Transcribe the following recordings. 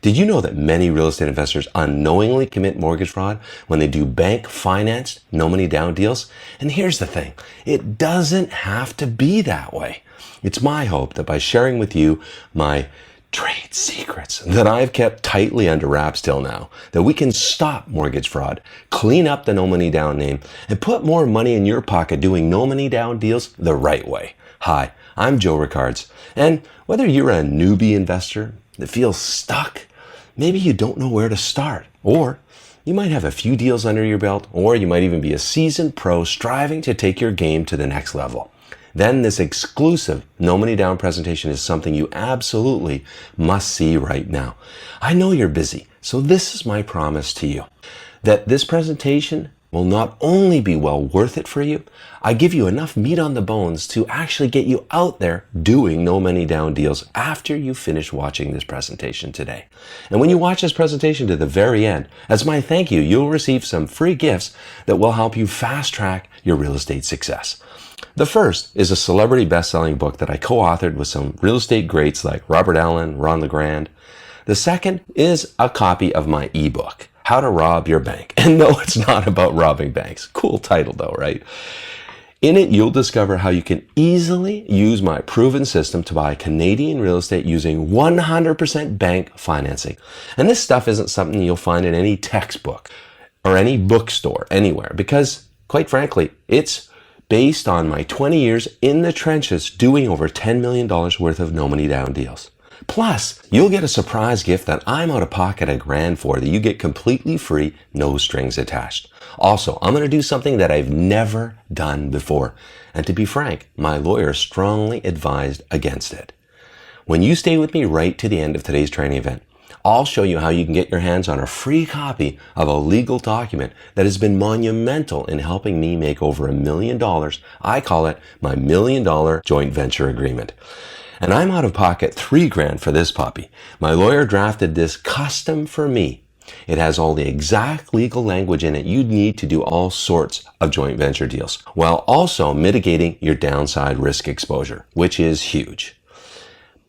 Did you know that many real estate investors unknowingly commit mortgage fraud when they do bank-financed, no-money-down deals? And here's the thing, it doesn't have to be that way. It's my hope that by sharing with you my trade secrets that I've kept tightly under wraps till now, that we can stop mortgage fraud, clean up the no-money-down name, and put more money in your pocket doing no-money-down deals the right way. Hi, I'm Joe Ricards, and whether you're a newbie investor that feels stuck, maybe you don't know where to start, or you might have a few deals under your belt, or you might even be a seasoned pro striving to take your game to the next level, then this exclusive No Money Down presentation is something you absolutely must see right now. I know you're busy, so this is my promise to you, that this presentation will not only be well worth it for you, I give you enough meat on the bones to actually get you out there doing no money down deals after you finish watching this presentation today. And when you watch this presentation to the very end, as my thank you, you'll receive some free gifts that will help you fast track your real estate success. The first is a celebrity best-selling book that I co-authored with some real estate greats like Robert Allen, Ron LeGrand. The second is a copy of my ebook, How to Rob Your Bank. And no, it's not about robbing banks. Cool title though, right? In it, you'll discover how you can easily use my proven system to buy Canadian real estate using 100% bank financing. And this stuff isn't something you'll find in any textbook or any bookstore anywhere because, quite frankly, it's based on my 20 years in the trenches doing over $10 million worth of no money down deals. Plus, you'll get a surprise gift that I'm out of pocket $1,000 for that you get completely free, no strings attached. Also, I'm going to do something that I've never done before. And to be frank, my lawyer strongly advised against it. When you stay with me right to the end of today's training event, I'll show you how you can get your hands on a free copy of a legal document that has been monumental in helping me make over $1 million. I call it my $1 million joint venture agreement. And I'm out of pocket $3,000 for this puppy. My lawyer drafted this custom for me. It has all the exact legal language in it you'd need to do all sorts of joint venture deals, while also mitigating your downside risk exposure, which is huge.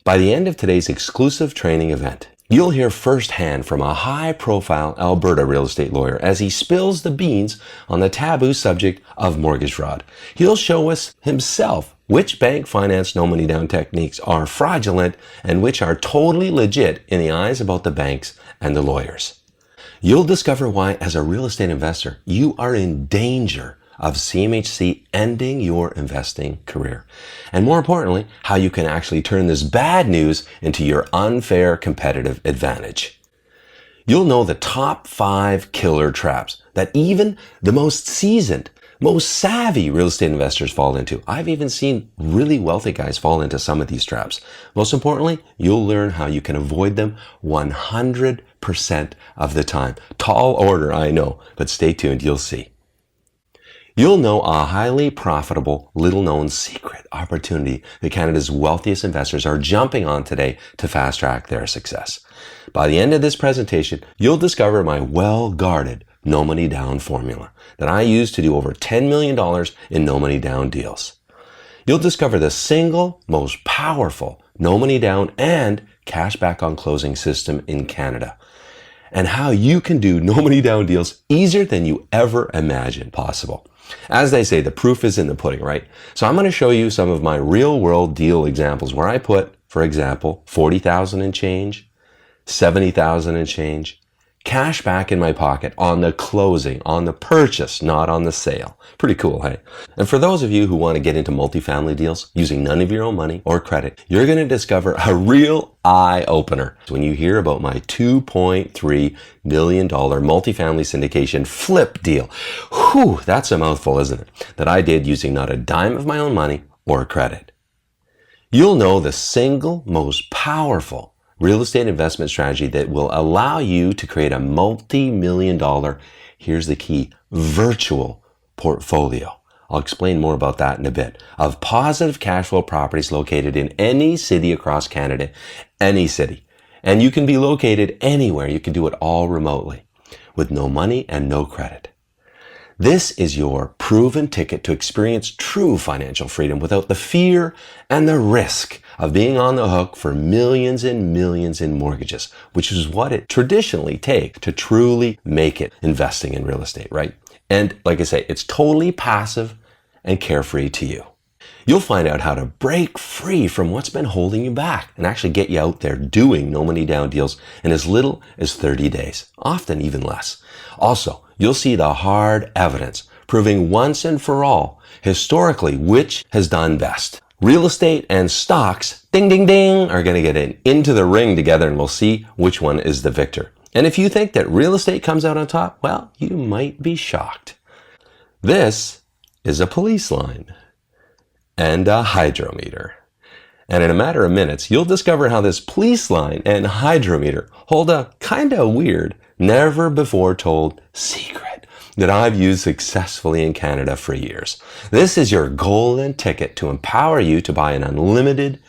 By the end of today's exclusive training event, you'll hear firsthand from a high-profile Alberta real estate lawyer as he spills the beans on the taboo subject of mortgage fraud. He'll show us himself which bank-financed no-money-down techniques are fraudulent and which are totally legit in the eyes of both the banks and the lawyers. You'll discover why, as a real estate investor, you are in danger of CMHC ending your investing career. And more importantly, how you can actually turn this bad news into your unfair competitive advantage. You'll know the top 5 killer traps that even the most seasoned, most savvy real estate investors fall into. I've even seen really wealthy guys fall into some of these traps. Most importantly, you'll learn how you can avoid them 100% of the time. Tall order, I know, but stay tuned, you'll see. You'll know a highly profitable, little-known secret opportunity that Canada's wealthiest investors are jumping on today to fast-track their success. By the end of this presentation, you'll discover my well-guarded no money down formula that I use to do over $10 million in no money down deals. You'll discover the single most powerful no money down and cash back on closing system in Canada, and how you can do no money down deals easier than you ever imagined possible. As they say, the proof is in the pudding, right? So I'm going to show you some of my real world deal examples where I put, for example, $40,000 and change, $70,000 and change, cash back in my pocket on the closing, on the purchase, not on the sale. Pretty cool, hey? And for those of you who want to get into multifamily deals using none of your own money or credit, you're going to discover a real eye-opener when you hear about my $2.3 million multifamily syndication flip deal. Whew, that's a mouthful, isn't it? That I did using not a dime of my own money or credit. You'll know the single most powerful real estate investment strategy that will allow you to create a multi-million dollar, here's the key, virtual portfolio. I'll explain more about that in a bit, of positive cash flow properties located in any city across Canada, any city. And you can be located anywhere. You can do it all remotely with no money and no credit. This is your proven ticket to experience true financial freedom without the fear and the risk of being on the hook for millions and millions in mortgages, which is what it traditionally takes to truly make it investing in real estate, right? And like I say, it's totally passive and carefree to you. You'll find out how to break free from what's been holding you back and actually get you out there doing no money down deals in as little as 30 days, often even less. Also, you'll see the hard evidence proving once and for all, historically, which has done best. Real estate and stocks, ding, ding, ding, are going to get into the ring together, and we'll see which one is the victor. And if you think that real estate comes out on top, well, you might be shocked. This is a police line and a hydrometer. And in a matter of minutes, you'll discover how this police line and hydrometer hold a kind of weird, never before told secret that I've used successfully in Canada for years. This is your golden ticket to empower you to buy an unlimited,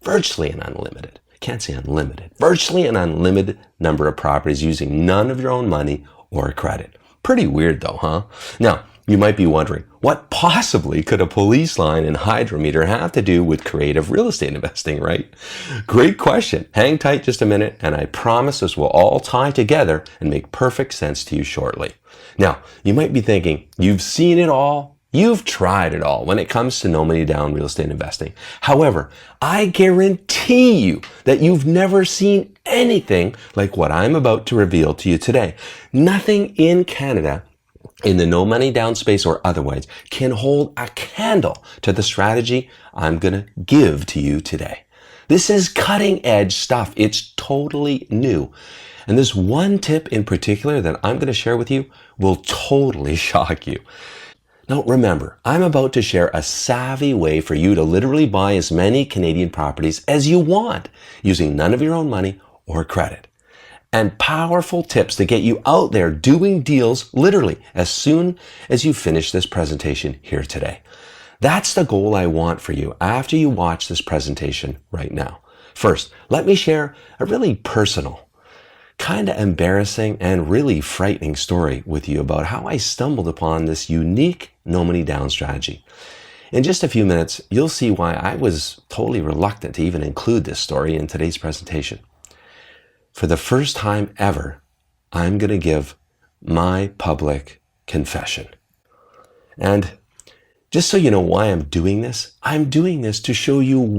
virtually an unlimited, can't say unlimited, virtually an unlimited number of properties using none of your own money or credit. Pretty weird though, huh? Now, you might be wondering, what possibly could a police line and hydrometer have to do with creative real estate investing, right? Great question. Hang tight just a minute, and I promise this will all tie together and make perfect sense to you shortly. Now, you might be thinking, you've seen it all, you've tried it all when it comes to no money down real estate investing. However, I guarantee you that you've never seen anything like what I'm about to reveal to you today. Nothing in Canada in the no money down space or otherwise can hold a candle to the strategy I'm going to give to you today. This is cutting edge stuff. It's totally new. And this one tip in particular that I'm going to share with you will totally shock you. Now remember, I'm about to share a savvy way for you to literally buy as many Canadian properties as you want using none of your own money or credit. And powerful tips to get you out there doing deals literally as soon as you finish this presentation here today. That's the goal I want for you after you watch this presentation right now. First, let me share a really personal, kind of embarrassing and really frightening story with you about how I stumbled upon this unique no money down strategy. In just a few minutes, you'll see why I was totally reluctant to even include this story in today's presentation. For the first time ever, I'm going to give my public confession. And just so you know why I'm doing this to show you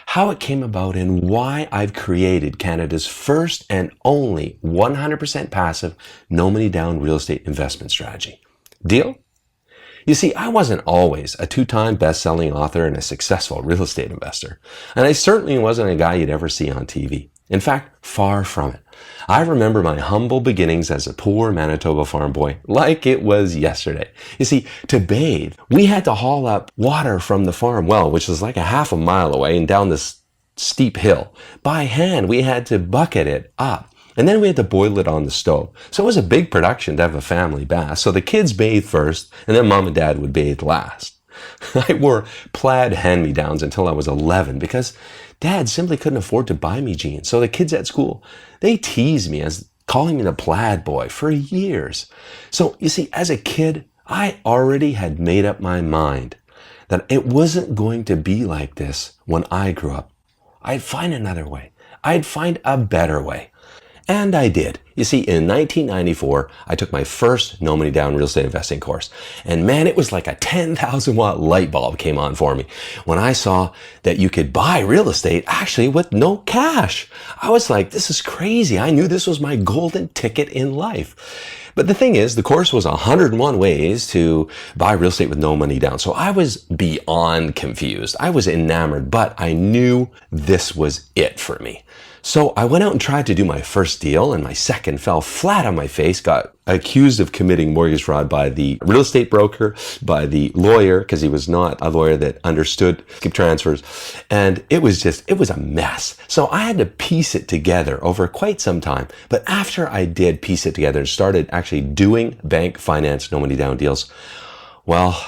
how it came about and why I've created Canada's first and only 100% passive, no money down real estate investment strategy. Deal? You see, I wasn't always a 2-time best-selling author and a successful real estate investor. And I certainly wasn't a guy you'd ever see on TV. In fact, far from it. I remember my humble beginnings as a poor Manitoba farm boy like it was yesterday. You see, to bathe, we had to haul up water from the farm well, which was like a half a mile away and down this steep hill. By hand, we had to bucket it up. And then we had to boil it on the stove. So it was a big production to have a family bath. So the kids bathed first, and then mom and dad would bathe last. I wore plaid hand-me-downs until I was 11 because Dad simply couldn't afford to buy me jeans. So the kids at school, they teased me as calling me the plaid boy for years. So you see, as a kid, I already had made up my mind that it wasn't going to be like this when I grew up. I'd find another way. I'd find a better way. And I did. You see, in 1994, I took my first no money down real estate investing course. And man, it was like a 10,000 watt light bulb came on for me when I saw that you could buy real estate actually with no cash. I was like, this is crazy. I knew this was my golden ticket in life. But the thing is, the course was 101 ways to buy real estate with no money down. So I was beyond confused. I was enamored, but I knew this was it for me. So I went out and tried to do my first deal, and my second fell flat on my face, got accused of committing mortgage fraud by the real estate broker, by the lawyer, because he was not a lawyer that understood skip transfers. And it was a mess. So I had to piece it together over quite some time. But after I did piece it together and started actually doing bank finance, no money down deals, well,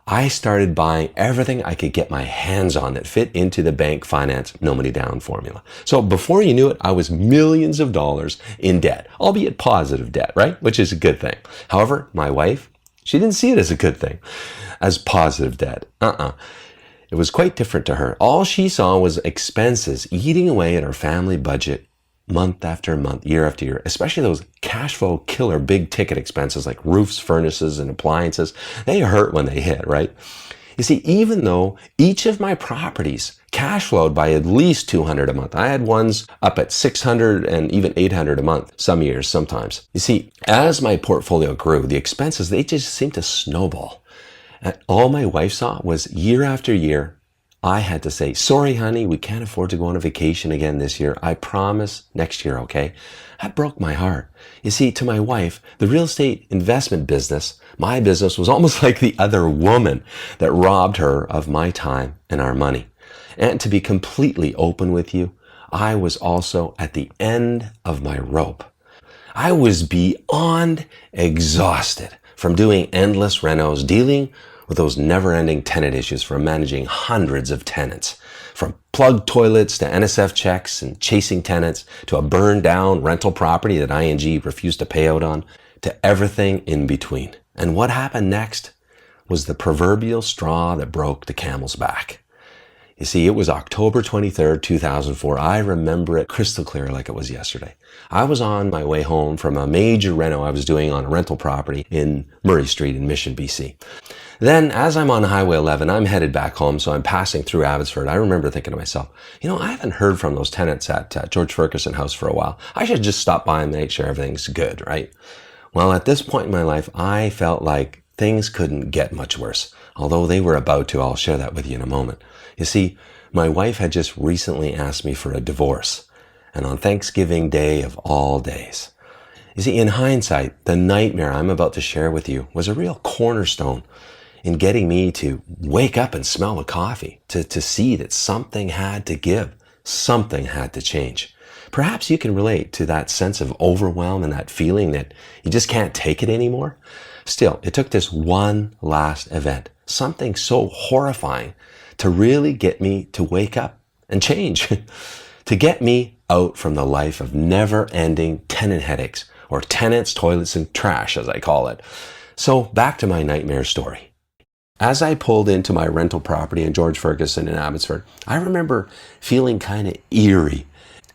I started buying everything I could get my hands on that fit into the bank finance no money down formula. So before you knew it, I was millions of dollars in debt, albeit positive debt, right? Which is a good thing. However, my wife She didn't see it as a good thing, as positive debt. It was quite different to her. All she saw was expenses eating away at her family budget month after month, year after year, especially those cash flow killer big ticket expenses like roofs, furnaces, and appliances. They hurt when they hit, right? You see, even though each of my properties cash flowed by at least $200 a month, I had ones up at $600 and even $800 a month, some years, sometimes. You see, as my portfolio grew, the expenses, they just seemed to snowball. And all my wife saw was year after year, I had to say, sorry, honey, we can't afford to go on a vacation again this year. I promise next year, okay? That broke my heart. You see, to my wife, the real estate investment business, my business, was almost like the other woman that robbed her of my time and our money. And to be completely open with you, I was also at the end of my rope. I was beyond exhausted from doing endless renos, dealing with those never-ending tenant issues, from managing hundreds of tenants, from plugged toilets to NSF checks and chasing tenants, to a burned down rental property that ING refused to pay out on, to everything in between. And what happened next was the proverbial straw that broke the camel's back. You see, it was October 23rd, 2004. I remember it crystal clear like it was yesterday. I was on my way home from a major reno I was doing on a rental property in Murray Street in Mission, BC. Then, as I'm on Highway 11, I'm headed back home, so I'm passing through Abbotsford. I remember thinking to myself, I haven't heard from those tenants at George Ferguson House for a while. I should just stop by and make sure everything's good, right? Well, at this point in my life, I felt like things couldn't get much worse, although they were about to. I'll share that with you in a moment. You see, my wife had just recently asked me for a divorce, and on Thanksgiving Day of all days. You see, in hindsight, the nightmare I'm about to share with you was a real cornerstone in getting me to wake up and smell the coffee, to see that something had to give, something had to change. Perhaps you can relate to that sense of overwhelm and that feeling that you just can't take it anymore. Still, it took this one last event, something so horrifying, to really get me to wake up and change, to get me out from the life of never-ending tenant headaches, or tenants, toilets, and trash, as I call it. So back to my nightmare story. As I pulled into my rental property in George Ferguson in Abbotsford, I remember feeling kind of eerie.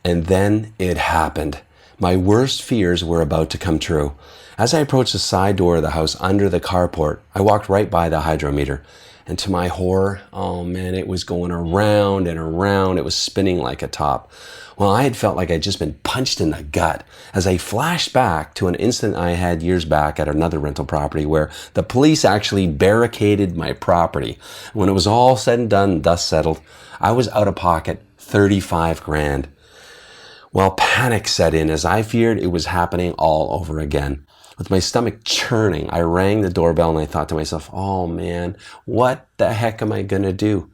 And then it happened. My worst fears were about to come true. As I approached the side door of the house under the carport, I walked right by the hydrometer. And to my horror, oh man, it was going around and around. It was spinning like a top. Well, I had felt like I'd just been punched in the gut as I flashed back to an incident I had years back at another rental property where the police actually barricaded my property. When it was all said and done, dust settled, I was out of pocket $35 grand. Well, panic set in as I feared it was happening all over again. With my stomach churning, I rang the doorbell and I thought to myself, oh man, what the heck am I going to do?